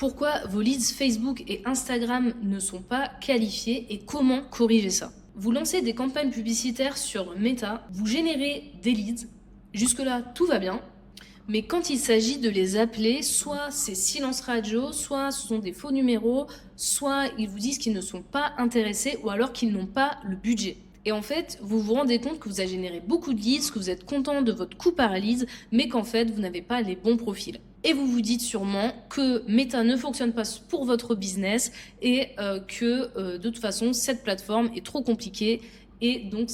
pourquoi vos leads Facebook et Instagram ne sont pas qualifiés et comment corriger ça. Vous lancez des campagnes publicitaires sur Meta, vous générez des leads, jusque-là tout va bien, mais quand il s'agit de les appeler, soit c'est silence radio, soit ce sont des faux numéros, soit ils vous disent qu'ils ne sont pas intéressés ou alors qu'ils n'ont pas le budget. Et en fait, vous vous rendez compte que vous avez généré beaucoup de leads, que vous êtes content de votre coût par lead, mais qu'en fait, vous n'avez pas les bons profils. Et vous vous dites sûrement que Meta ne fonctionne pas pour votre business et que de toute façon, cette plateforme est trop compliquée et donc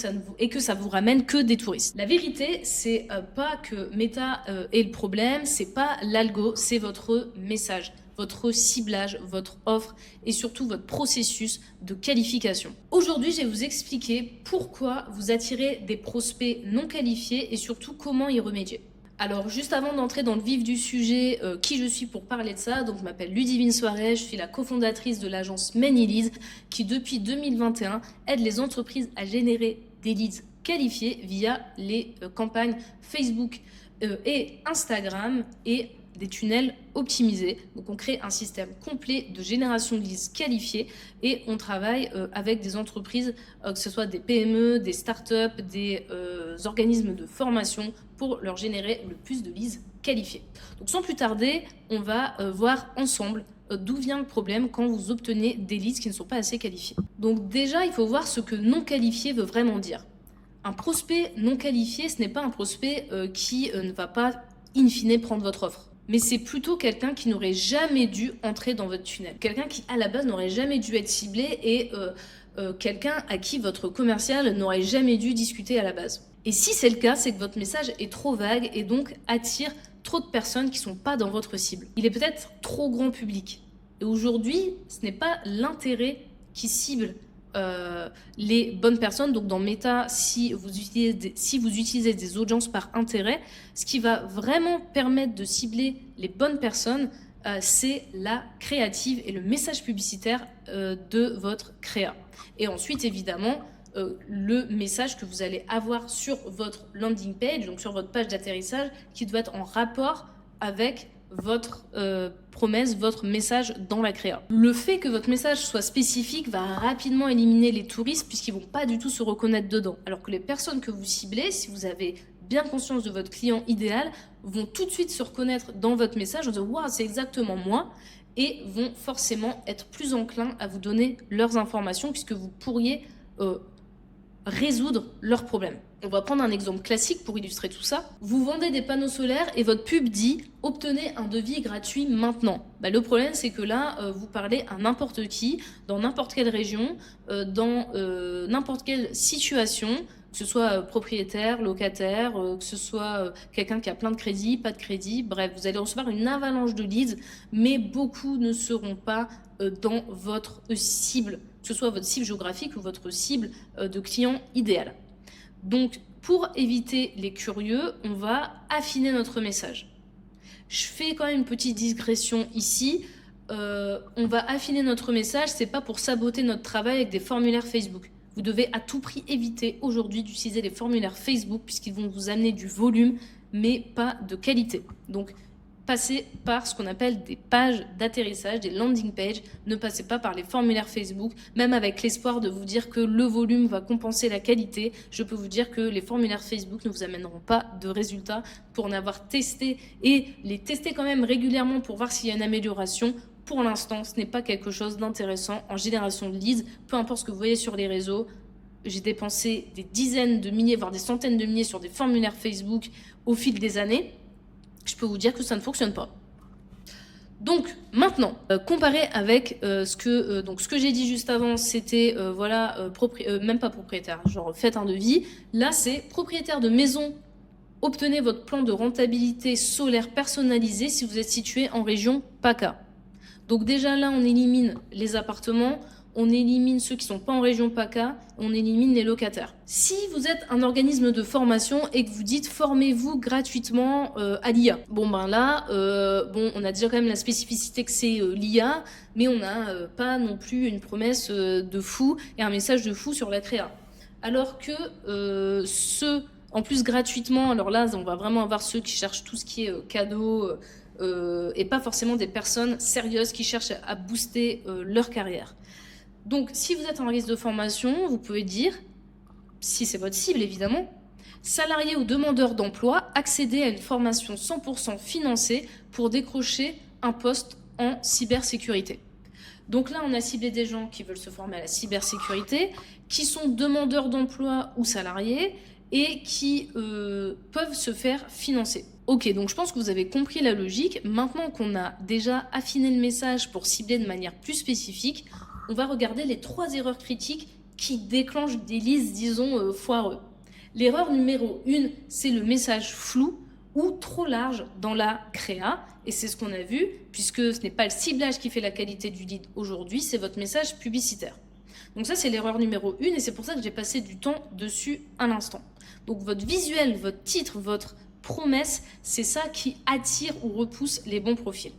que ça vous ramène que des touristes. La vérité, c'est pas que Meta est le problème, c'est pas l'algo, c'est votre message, votre ciblage, votre offre et surtout votre processus de qualification. Aujourd'hui, je vais vous expliquer pourquoi vous attirez des prospects non qualifiés et surtout comment y remédier. Alors, juste avant d'entrer dans le vif du sujet, qui je suis pour parler de ça, donc je m'appelle Ludivine Soares, je suis la cofondatrice de l'agence Many Leads qui depuis 2021 aide les entreprises à générer des leads qualifiés via les campagnes Facebook et Instagram et des tunnels optimisés. Donc on crée un système complet de génération de leads qualifiés et on travaille avec des entreprises, que ce soit des PME, des startups, des organismes de formation pour leur générer le plus de leads qualifiés. Donc sans plus tarder, on va voir ensemble d'où vient le problème quand vous obtenez des leads qui ne sont pas assez qualifiés. Donc déjà, il faut voir ce que non qualifié veut vraiment dire. Un prospect non qualifié, ce n'est pas un prospect qui ne va pas in fine prendre votre offre. Mais c'est plutôt quelqu'un qui n'aurait jamais dû entrer dans votre tunnel. Quelqu'un qui, à la base, n'aurait jamais dû être ciblé et quelqu'un à qui votre commercial n'aurait jamais dû discuter à la base. Et si c'est le cas, c'est que votre message est trop vague et donc attire trop de personnes qui ne sont pas dans votre cible. Il est peut-être trop grand public. Et aujourd'hui, ce n'est pas l'intérêt qui cible les bonnes personnes. Donc dans Meta, si vous utilisez des audiences par intérêt, ce qui va vraiment permettre de cibler les bonnes personnes, c'est la créative et le message publicitaire de votre créa. Et ensuite, évidemment, le message que vous allez avoir sur votre landing page, donc sur votre page d'atterrissage, qui doit être en rapport avec votre promesse, votre message dans la créa. Le fait que votre message soit spécifique va rapidement éliminer les touristes puisqu'ils vont pas du tout se reconnaître dedans. Alors que les personnes que vous ciblez, si vous avez bien conscience de votre client idéal, vont tout de suite se reconnaître dans votre message en disant « Waouh, c'est exactement moi !» et vont forcément être plus enclins à vous donner leurs informations puisque vous pourriez résoudre leurs problèmes. On va prendre un exemple classique pour illustrer tout ça. Vous vendez des panneaux solaires et votre pub dit « Obtenez un devis gratuit maintenant ». Le problème, c'est que là, vous parlez à n'importe qui, dans n'importe quelle région, dans n'importe quelle situation, que ce soit propriétaire, locataire, que ce soit quelqu'un qui a plein de crédits, pas de crédit. Bref, vous allez recevoir une avalanche de leads, mais beaucoup ne seront pas dans votre cible, que ce soit votre cible géographique ou votre cible de client idéal. Donc, pour éviter les curieux, on va affiner notre message. Je fais quand même une petite digression ici. On va affiner notre message, c'est pas pour saboter notre travail avec des formulaires Facebook. Vous devez à tout prix éviter aujourd'hui d'utiliser les formulaires Facebook puisqu'ils vont vous amener du volume, mais pas de qualité. Donc, passez par ce qu'on appelle des pages d'atterrissage, des landing pages. Ne passez pas par les formulaires Facebook, même avec l'espoir de vous dire que le volume va compenser la qualité. Je peux vous dire que les formulaires Facebook ne vous amèneront pas de résultats pour en avoir testé et les tester quand même régulièrement pour voir s'il y a une amélioration. Pour l'instant, ce n'est pas quelque chose d'intéressant en génération de leads. Peu importe ce que vous voyez sur les réseaux, j'ai dépensé des dizaines de milliers, voire des centaines de milliers sur des formulaires Facebook au fil des années. Je peux vous dire que ça ne fonctionne pas. Donc maintenant, comparé avec ce que j'ai dit juste avant, c'était même pas propriétaire, genre faites un devis. Là, c'est propriétaire de maison. Obtenez votre plan de rentabilité solaire personnalisé si vous êtes situé en région PACA. Donc déjà là, on élimine les appartements, on élimine ceux qui ne sont pas en région PACA, on élimine les locataires. Si vous êtes un organisme de formation et que vous dites formez-vous gratuitement à l'IA, on a déjà quand même la spécificité que c'est l'IA, mais on n'a pas non plus une promesse de fou et un message de fou sur la créa. Alors que en plus gratuitement, alors là, on va vraiment avoir ceux qui cherchent tout ce qui est cadeau, et pas forcément des personnes sérieuses qui cherchent à booster leur carrière. Donc, si vous êtes en risque de formation, vous pouvez dire, si c'est votre cible évidemment, salariés ou demandeurs d'emploi, accéder à une formation 100% financée pour décrocher un poste en cybersécurité. Donc là, on a ciblé des gens qui veulent se former à la cybersécurité, qui sont demandeurs d'emploi ou salariés et qui peuvent se faire financer. Ok, donc je pense que vous avez compris la logique. Maintenant qu'on a déjà affiné le message pour cibler de manière plus spécifique, on va regarder les 3 erreurs critiques qui déclenchent des listes, disons, foireux. L'erreur numéro 1, c'est le message flou ou trop large dans la créa. Et c'est ce qu'on a vu, puisque ce n'est pas le ciblage qui fait la qualité du lead aujourd'hui, c'est votre message publicitaire. Donc ça, c'est l'erreur numéro 1 et c'est pour ça que j'ai passé du temps dessus à l'instant. Donc votre visuel, votre titre, votre promesse, c'est ça qui attire ou repousse les bons profils.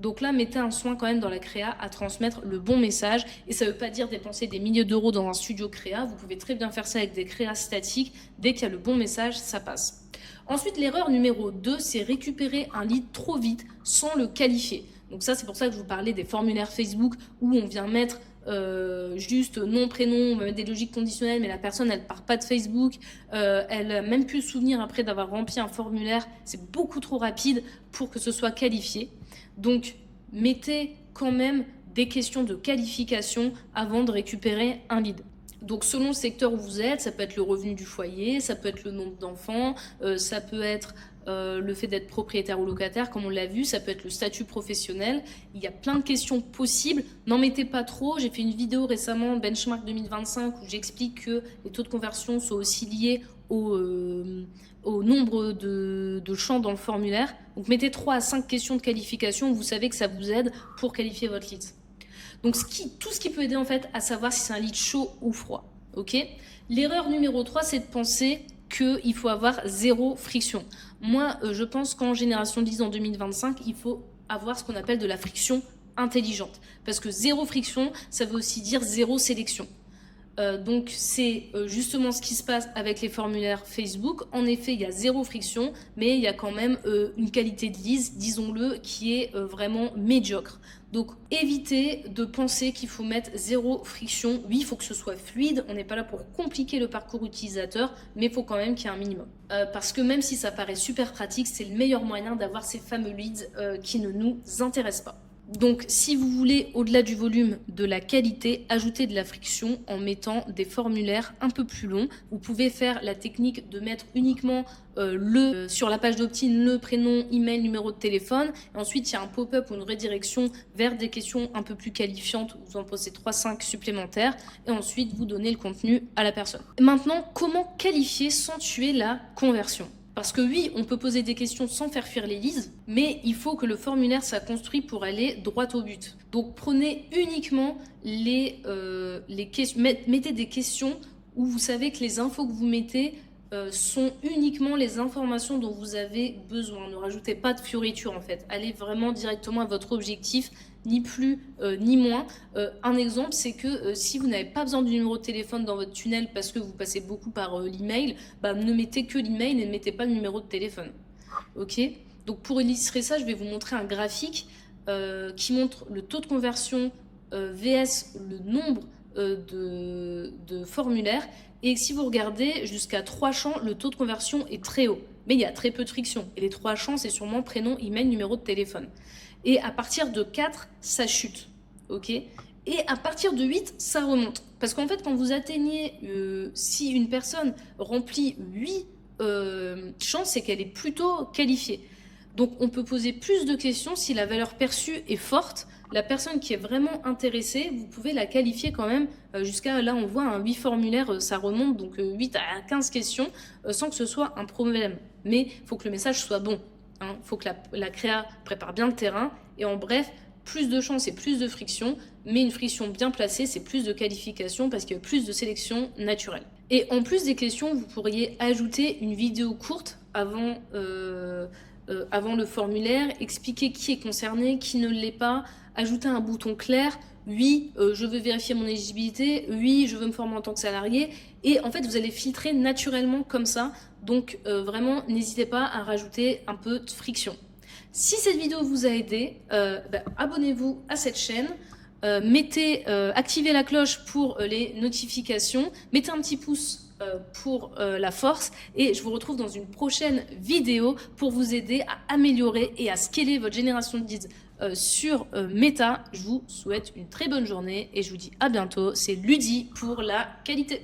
Donc là, mettez un soin quand même dans la créa à transmettre le bon message. Et ça ne veut pas dire dépenser des milliers d'euros dans un studio créa. Vous pouvez très bien faire ça avec des créas statiques. Dès qu'il y a le bon message, ça passe. Ensuite, l'erreur numéro 2, c'est récupérer un lead trop vite sans le qualifier. Donc ça, c'est pour ça que je vous parlais des formulaires Facebook où on vient mettre juste nom, prénom, on va mettre des logiques conditionnelles, mais la personne, elle part pas de Facebook. Elle n'a même plus le souvenir après d'avoir rempli un formulaire. C'est beaucoup trop rapide pour que ce soit qualifié. Donc, mettez quand même des questions de qualification avant de récupérer un lead. Donc, selon le secteur où vous êtes, ça peut être le revenu du foyer, ça peut être le nombre d'enfants, ça peut être le fait d'être propriétaire ou locataire, comme on l'a vu, ça peut être le statut professionnel. Il y a plein de questions possibles. N'en mettez pas trop. J'ai fait une vidéo récemment, Benchmark 2025, où j'explique que les taux de conversion sont aussi liés au nombre de champs dans le formulaire. Donc mettez 3 à 5 questions de qualification, vous savez que ça vous aide pour qualifier votre lead. Donc tout ce qui peut aider en fait à savoir si c'est un lead chaud ou froid. Okay. L'erreur numéro 3, c'est de penser qu'il faut avoir 0 friction. Moi, je pense qu'en génération de leads en 2025, il faut avoir ce qu'on appelle de la friction intelligente. Parce que 0 friction, ça veut aussi dire 0 sélection. Donc c'est justement ce qui se passe avec les formulaires Facebook. En effet, il y a 0 friction, mais il y a quand même une qualité de lead, disons-le, qui est vraiment médiocre. Donc évitez de penser qu'il faut mettre 0 friction. Oui, il faut que ce soit fluide, on n'est pas là pour compliquer le parcours utilisateur, mais il faut quand même qu'il y ait un minimum. Parce que même si ça paraît super pratique, c'est le meilleur moyen d'avoir ces fameux leads qui ne nous intéressent pas. Donc, si vous voulez, au-delà du volume, de la qualité, ajouter de la friction en mettant des formulaires un peu plus longs. Vous pouvez faire la technique de mettre uniquement sur la page d'opt-in, le prénom, email, numéro de téléphone. Et ensuite, il y a un pop-up ou une redirection vers des questions un peu plus qualifiantes. Vous en posez 3-5 supplémentaires. Et ensuite, vous donnez le contenu à la personne. Maintenant, comment qualifier sans tuer la conversion ? Parce que oui, on peut poser des questions sans faire fuir les leads, mais il faut que le formulaire soit construit pour aller droit au but. Donc prenez uniquement les questions, mettez des questions où vous savez que les infos que vous mettez sont uniquement les informations dont vous avez besoin. Ne rajoutez pas de fioritures en fait. Allez vraiment directement à votre objectif, ni plus ni moins. Un exemple, c'est que si vous n'avez pas besoin du numéro de téléphone dans votre tunnel parce que vous passez beaucoup par l'email, ne mettez que l'email et ne mettez pas le numéro de téléphone. Ok ? Donc pour illustrer ça, je vais vous montrer un graphique qui montre le taux de conversion vs le nombre de formulaires. Et si vous regardez jusqu'à 3 champs, le taux de conversion est très haut. Mais il y a très peu de friction. Et les 3 champs, c'est sûrement prénom, email, numéro de téléphone. Et à partir de 4, ça chute. Ok ? Et à partir de 8, ça remonte. Parce qu'en fait, quand vous atteignez, si une personne remplit 8 champs, c'est qu'elle est plutôt qualifiée. Donc on peut poser plus de questions si la valeur perçue est forte. La personne qui est vraiment intéressée, vous pouvez la qualifier quand même jusqu'à, là on voit un 8 formulaires, ça remonte, donc 8 à 15 questions sans que ce soit un problème. Mais il faut que le message soit bon. Il faut que la créa prépare bien le terrain. Et en bref, plus de chance et plus de friction, mais une friction bien placée, c'est plus de qualification parce qu'il y a plus de sélection naturelle. Et en plus des questions, vous pourriez ajouter une vidéo courte avant le formulaire, expliquer qui est concerné, qui ne l'est pas, ajouter un bouton clair, oui, je veux vérifier mon éligibilité, oui, je veux me former en tant que salarié, et en fait, vous allez filtrer naturellement comme ça, donc vraiment, n'hésitez pas à rajouter un peu de friction. Si cette vidéo vous a aidé, abonnez-vous à cette chaîne. Activez la cloche pour les notifications, mettez un petit pouce pour la force et je vous retrouve dans une prochaine vidéo pour vous aider à améliorer et à scaler votre génération de leads sur Meta. Je vous souhaite une très bonne journée et je vous dis à bientôt. C'est Ludi pour la qualité.